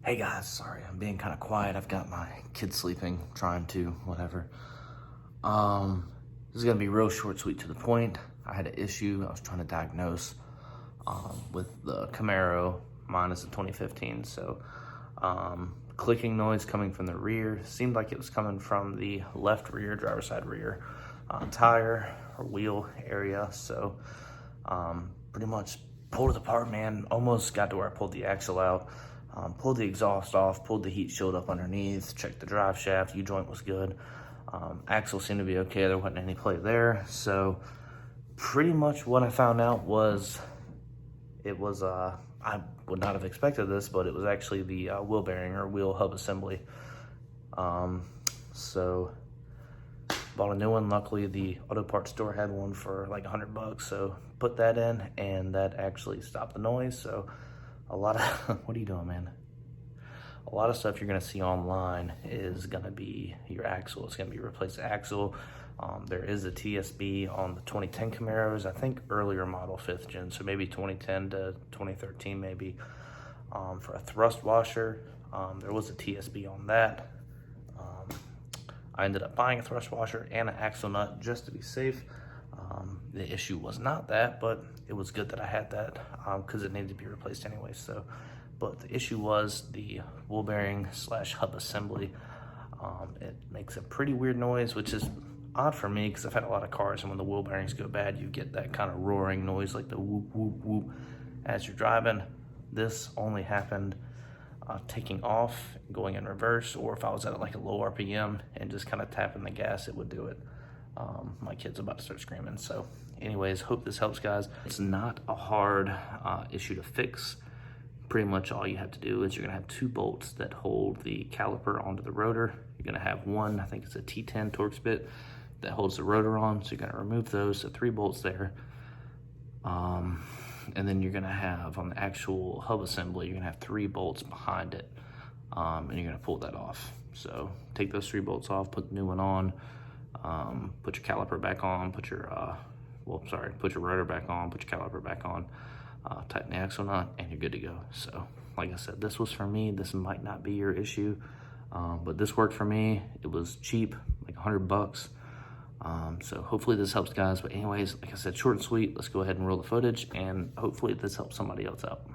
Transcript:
Hey guys, sorry, I'm being kind of quiet. I've got my kids sleeping, trying to, whatever. This is gonna be real short, sweet, to the point. I had an issue I was trying to diagnose with the Camaro. Mine is a 2015, so clicking noise coming from the rear. Seemed like it was coming from the left rear, driver's side rear tire or wheel area. So pretty much pulled it apart, man. Almost got to where I pulled the axle out. Pulled the exhaust off, pulled the heat shield up underneath, checked the drive shaft, U-joint was good. Axle seemed to be okay, there wasn't any play there. So pretty much what I found out was, I would not have expected this, but it was actually the wheel bearing or wheel hub assembly. So bought a new one. Luckily the auto parts store had one for like $100, so put that in and that actually stopped the noise. So a lot of, what are you doing, man? A lot of stuff you're gonna see online is gonna be your axle. It's gonna be replaced axle. There is a TSB on the 2010 Camaros, I think earlier model 5th gen, so maybe 2010 to 2013 maybe. For a thrust washer, there was a TSB on that. I ended up buying a thrust washer and an axle nut just to be safe. The issue was not that, but it was good that I had that because it needed to be replaced anyway. So, but the issue was the wheel bearing / hub assembly. It makes a pretty weird noise, which is odd for me because I've had a lot of cars, and when the wheel bearings go bad, you get that kind of roaring noise, like the whoop, whoop, whoop as you're driving. This only happened taking off, going in reverse, or if I was at like a low RPM and just kind of tapping the gas, it would do it. My kid's about to start screaming. So anyways, hope this helps, guys. It's not a hard issue to fix. Pretty much all you have to do is you're gonna have 2 bolts that hold the caliper onto the rotor. You're gonna have one, I think it's a T10 Torx bit that holds the rotor on. So you're gonna remove those, so 3 bolts there. And then you're gonna have on the actual hub assembly, you're gonna have 3 bolts behind it. And you're gonna pull that off. So take those 3 bolts off, put the new one on, put your caliper back on, put your rotor back on, put your caliper back on, tighten the axle nut, and you're good to go. So like I said, this was for me. This might not be your issue, but this worked for me. It was cheap, like $100. So hopefully this helps, guys. But anyways, like I said, short and sweet. Let's go ahead and roll the footage, and hopefully this helps somebody else out.